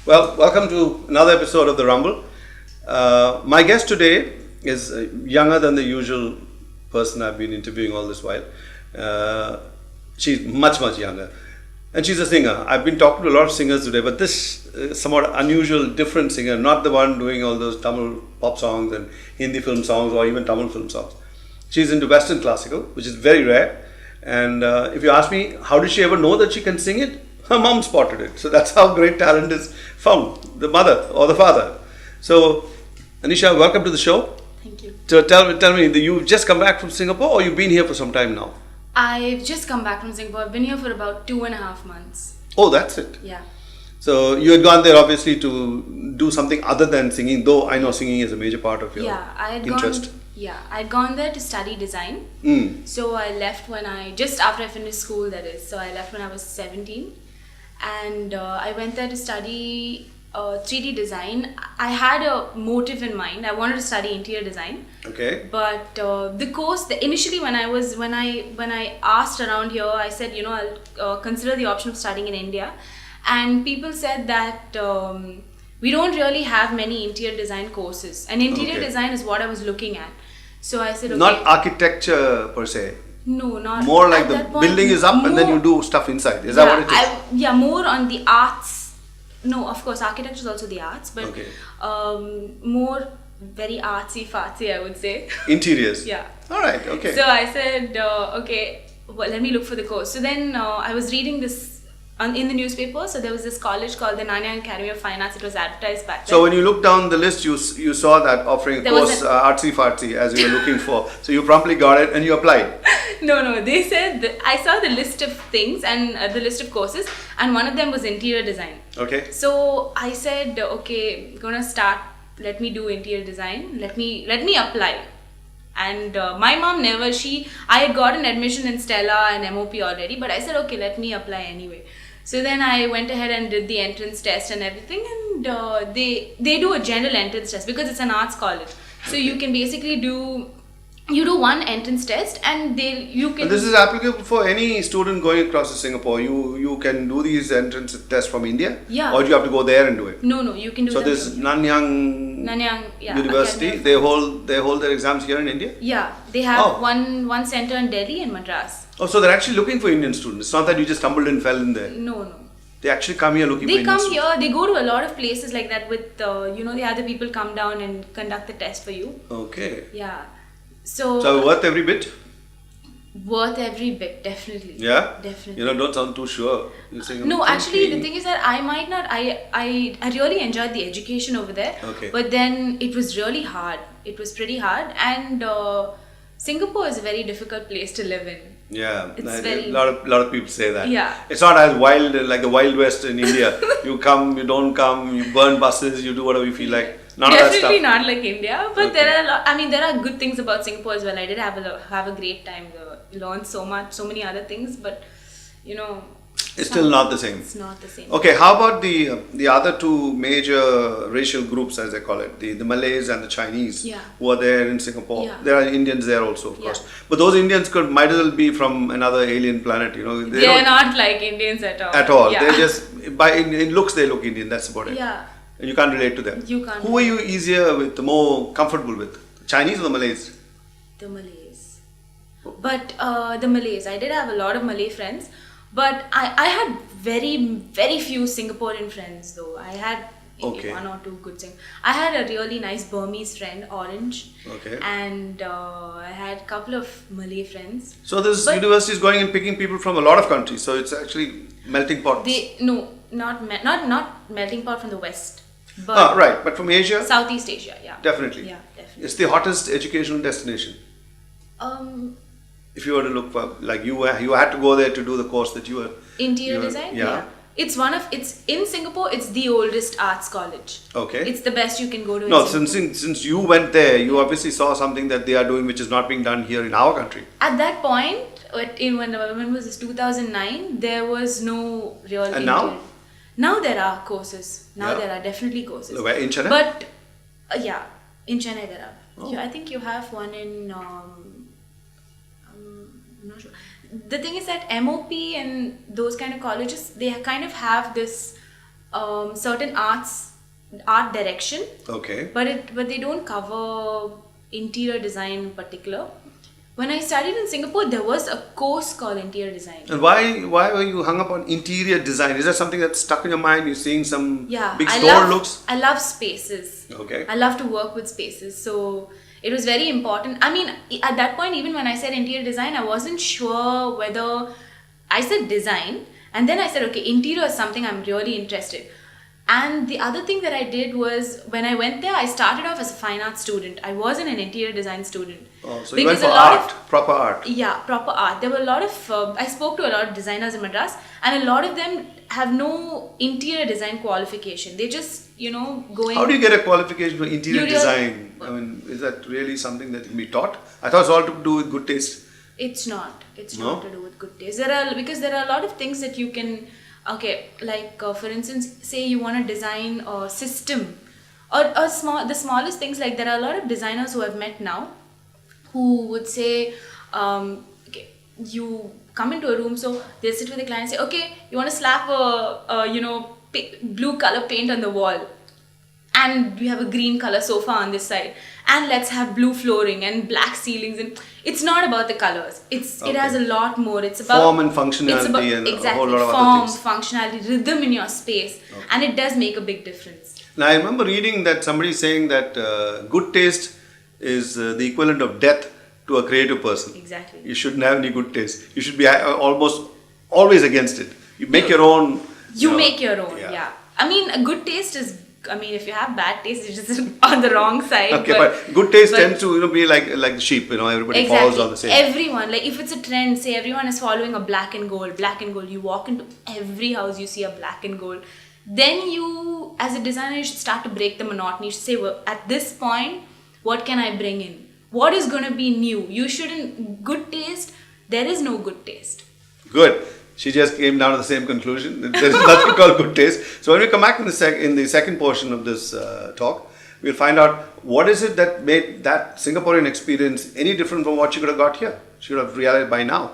Well, welcome to another episode of the Rumble. My guest today is younger than the usual person I've been interviewing all this while. She's much younger. And she's a singer. I've been talking to a lot of singers today, but this somewhat unusual, different singer, not the one doing all those Tamil pop songs and Hindi film songs or even Tamil film songs. She's into Western classical, which is very rare. And if you ask me, how did she ever know that she can sing it? Her mom spotted it. So that's how great talent is found, the mother or the father. So, Anisha, welcome to the show. Thank you. So tell me, you've just come back from Singapore or you've been here for some time now? I've just come back from Singapore. I've been here for about 2.5 months. Oh, that's it. Yeah. So you had gone there obviously to do something other than singing, though I know singing is a major part of your interest. I'd gone there to study design. So I left just after I finished school, that is. So I left when I was 17. And I went there to study 3D design. I had a motive in mind. I wanted to study interior design. Okay. But the course, initially when I asked around here, I said, I'll consider the option of studying in India. And people said that we don't really have many interior design courses. And interior design is what I was looking at. So I said, okay. Not architecture per se. No, not more like the building is up and then you do stuff inside. Is that what it is? More on the arts. No, of course, architecture is also the arts, but more very artsy, fartsy, I would say. Interiors. Yeah. All right. Okay. So I said, well, let me look for the course. So then I was reading this in the newspaper. So there was this college called the Nanyang Academy of Fine Arts. It was advertised back then. So when you looked down the list, you saw that offering a course, artsy fartsy, as you were looking for. So you promptly got it and you applied. No. They said I saw the list of things and the list of courses, and one of them was interior design. Okay. So I said, okay, gonna start. Let me do interior design. Let me apply. And my mom I had gotten admission in Stella and MOP already, but I said, okay, let me apply anyway. So then I went ahead and did the entrance test and everything, and they do a general entrance test because it's an arts college. So you can basically do one entrance test, and you can. And this is applicable for any student going across to Singapore. You can do these entrance tests from India. Yeah. Or do you have to go there and do it? No, you can do. So this Nanyang University, they hold their exams here in India. Yeah, they have one center in Delhi and Madras. Oh, so they're actually looking for Indian students. It's not that you just stumbled and fell in there. No. They actually come here looking for Indian students. They come here, they go to a lot of places like that with, the other people come down and conduct the test for you. Okay. Yeah. So worth every bit? Worth every bit, definitely. Yeah? Definitely. Don't sound too sure. No, actually, the thing is that I might not, I really enjoyed the education over there. Okay. But then it was really hard. It was pretty hard. And Singapore is a very difficult place to live in. Yeah, a lot of people say that. Yeah. It's not as wild like the Wild West in India. You come, you don't come, you burn buses, you do whatever you feel like. None of that stuff. Definitely not like India, but there are good things about Singapore as well. I did have a great time. Learned so many other things, but it's still not the same. It's not the same. Okay, how about the other two major racial groups, as they call it, the Malays and the Chinese, who are there in Singapore? Yeah. There are Indians there also, of course. But those Indians might as well be from another alien planet. They're not like Indians at all. At all. Yeah. They're just in looks they look Indian. That's about it. Yeah. And you can't relate to them. You can't. Who are you easier with, the more comfortable with? Chinese or the Malays? The Malays. But the Malays. I did have a lot of Malay friends. But I had very, very few Singaporean friends though. I had maybe one or two good things. I had a really nice Burmese friend, Orange. Okay. And I had a couple of Malay friends. So this university is going and picking people from a lot of countries. So it's actually melting pot. Not melting pot from the West. But right. But from Asia? Southeast Asia, yeah. Definitely. Yeah, definitely. It's the hottest educational destination. If you were to look for, like you had to go there to do the course that you were... Interior design? Yeah. It's in Singapore, it's the oldest arts college. Okay. It's the best you can go to. No, since you went there, you obviously saw something that they are doing which is not being done here in our country. At that point, when was this, 2009, there was no real... And now? Now there are courses. There are definitely courses. Where, in Chennai? But, in Chennai there are. Oh. I think you have one in... I'm not sure. The thing is that MOP and those kind of colleges, they kind of have this certain art direction, Okay. but they don't cover interior design in particular. When I studied in Singapore, there was a course called interior design. And why were you hung up on interior design? Is that something that's stuck in your mind? You're seeing some big store looks? I love spaces. Okay. I love to work with spaces. So it was very important. I mean, at that point, even when I said interior design, I wasn't sure whether I said design. And then I said, okay, interior is something I'm really interested. And the other thing that I did was, when I went there, I started off as a fine art student. I wasn't an interior design student. Oh, so you went for art, proper art. Yeah, proper art. There were a lot of, I spoke to a lot of designers in Madras, and a lot of them have no interior design qualification. They just, go in. How do you get a qualification for interior design? I mean, is that really something that can be taught? I thought it's all to do with good taste. It's not. It's not to do with good taste. Because there are a lot of things that you can... Okay, like for instance, say you want to design a system or the smallest things. Like there are a lot of designers who I've met now who would say, okay, you come into a room, so they'll sit with the client and say, okay, you want to slap blue color paint on the wall, and we have a green color sofa on this side, and let's have blue flooring and black ceilings. And it's not about the colors. It has a lot more. It's about form and functionality and a whole lot of other things. Form, functionality, rhythm in your space, and it does make a big difference. Now I remember reading that somebody saying that good taste is the equivalent of death to a creative person. Exactly. You shouldn't have any good taste. You should be almost always against it. You make your own. You make your own. Yeah. I mean, a good taste is. I mean, if you have bad taste, it's just on the wrong side. Okay, but good taste tends to be like the sheep. Everybody follows on the same. Everyone, like if it's a trend, say everyone is following a black and gold. You walk into every house, you see a black and gold. Then you, as a designer, you should start to break the monotony. You should say, well, at this point, what can I bring in? What is going to be new? You shouldn't. Good taste. There is no good taste. Good. She just came down to the same conclusion. There is nothing called good taste. So when we come back in the second portion of this talk, we'll find out what is it that made that Singaporean experience any different from what she could have got here. She would have realized by now.